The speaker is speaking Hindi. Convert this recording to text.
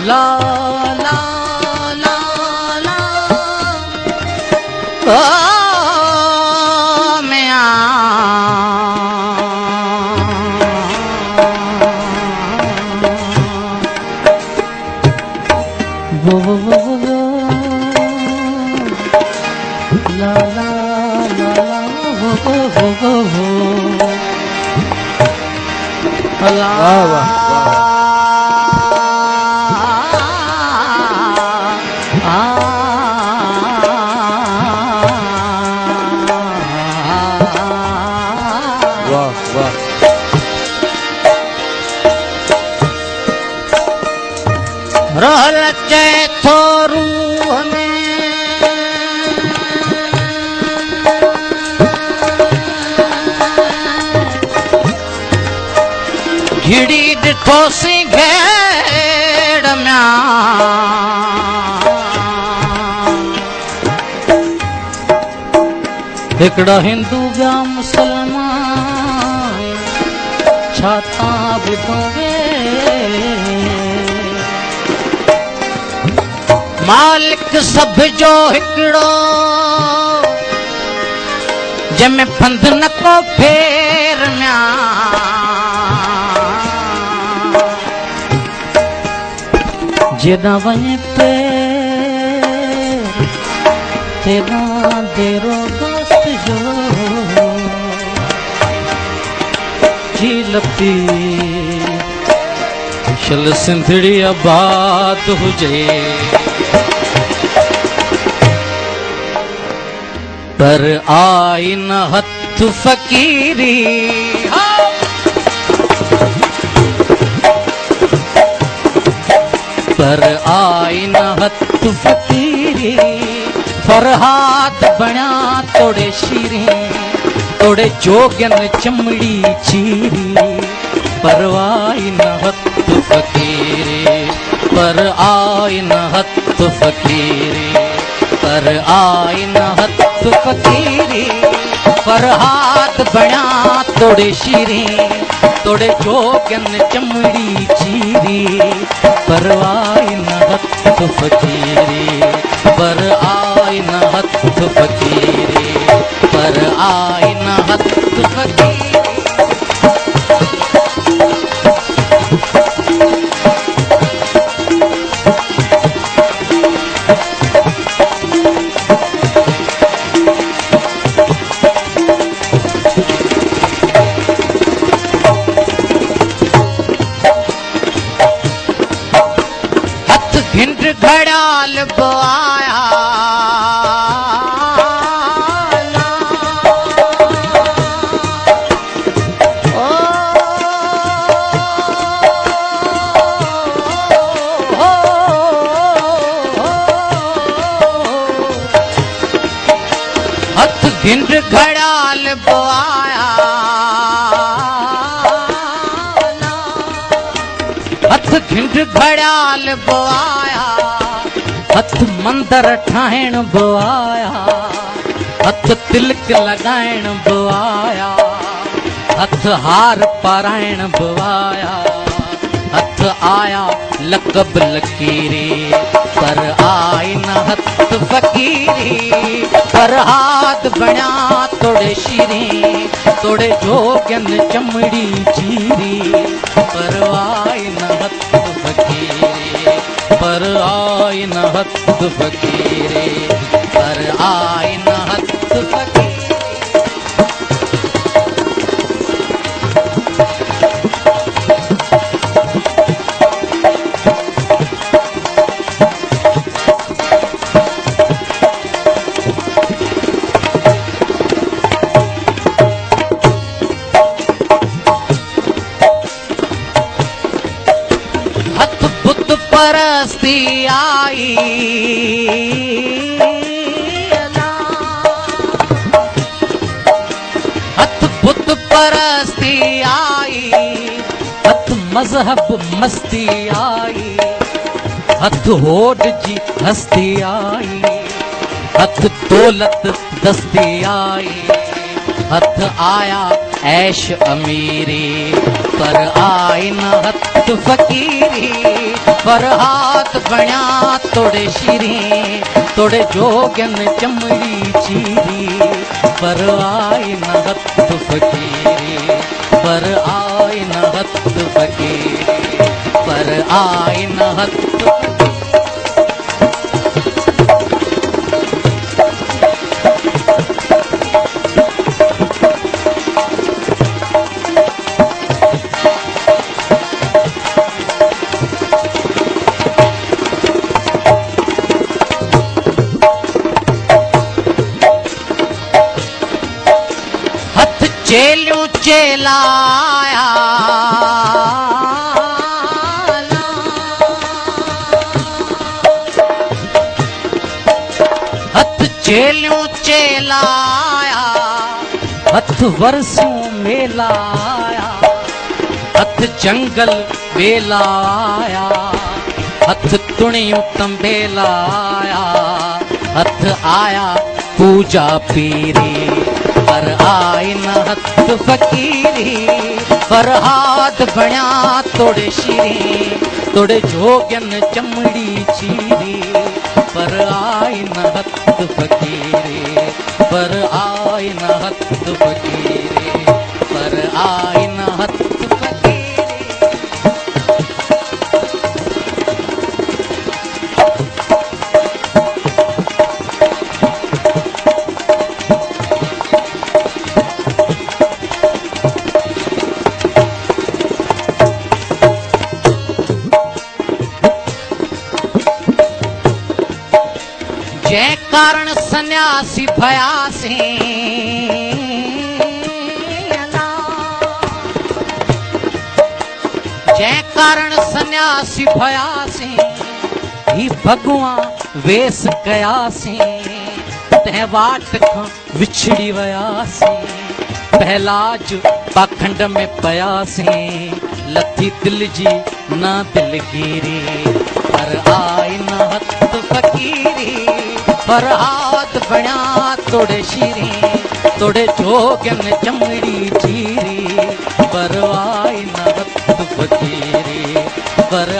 ला ला ला ला ओ म्या वो ला ला ला वो ला रहल चैथोरू हमें घिड़ी डिठो सी घेड़ म्या हिकड़ा हिंदू ब्या मुसलमान छाता बुधोगे मालिक सब जो हिकड़ो जंहिंमें फंद न को फेर म्या जेॾां वञे पेर तेॾां देरो दोस्त जो झीलती शल सिंधड़ी आबाद हुजे पर आई न हथ फकीरी पर आई न हथ फकीरी फरहाद बण्या तोड़े शीरी तोड़े जोगन चमड़ी चीरी पर आई न हथ फकीरी पर आई न हथ फकीरी पर आई न हथ फकीरी फरहाद बण्या तोड़े शीरी तोड़े जोगन चमड़ी चीरी पर आई न हथ फकीरी पर आई न हथ फकीरी पर आई न हथ फकीरी घड़ाल बोया हथ गिंड घड़ाल बोया हथ गिंड घड़ाल बोया हथ मंदर ठाहिण बोआया हथ तिलक लगाइण बोआया हथ हार पाराइण बोआया हथ आया लकब लकीरी पर आई न हथ फकीरी फरहाद बण्या तोड़े शीरी तोड़े जोगन चमड़ी चीरी पर आई न हथ फकीरी पर आई न हथ फकीरी पर आई न हथ फकीरी परस्ती आई हथ बुत परस्ती आई हथ मजहब मस्ती आई, हथ होड़ जी हस्ती आई, हथ दौलत दस्ती आई, हथ आया ऐश अमीरी, पर आई न हथ फकीरी, पर हाथ बण्या तोड़े शीरी, तोड़े जोगन चमड़ी चीरी, पर आई न हथ फकीरी, पर आई न हथ फकीरी, पर आई न हथ चेलियों चेलाया, हथ चेलियों चेलाया, हथ वर्षों मेलाया, हथ जंगल बेलाया, हथ तुणियों तंबेलाया, हथ आया पूजा पीरी, पर आई न हथ फकीरी, पर हाथ बण्या तोड़े शीरी, तोड़े जोगन चमड़ी चीरी, पर आई न हथ फकीरी, पर आई न हथ फकीरी, पर आई न हथ फकीरी। जै कारण सन्यासी भयासे, जै कारण सन्यासी भयासे, ही भगवान वेस कयासे, तै वाट खां विछड़ी वयासे, पहलाज पाखंड में पयासे, लथी दिल जी ना दिलगिरी, पर आई न हथ फकीरी, पर हाथ बण्या तोड़े शीरी, तोड़े जोगन चमड़ी चीरी, पर आई न हथ फकीरी, पर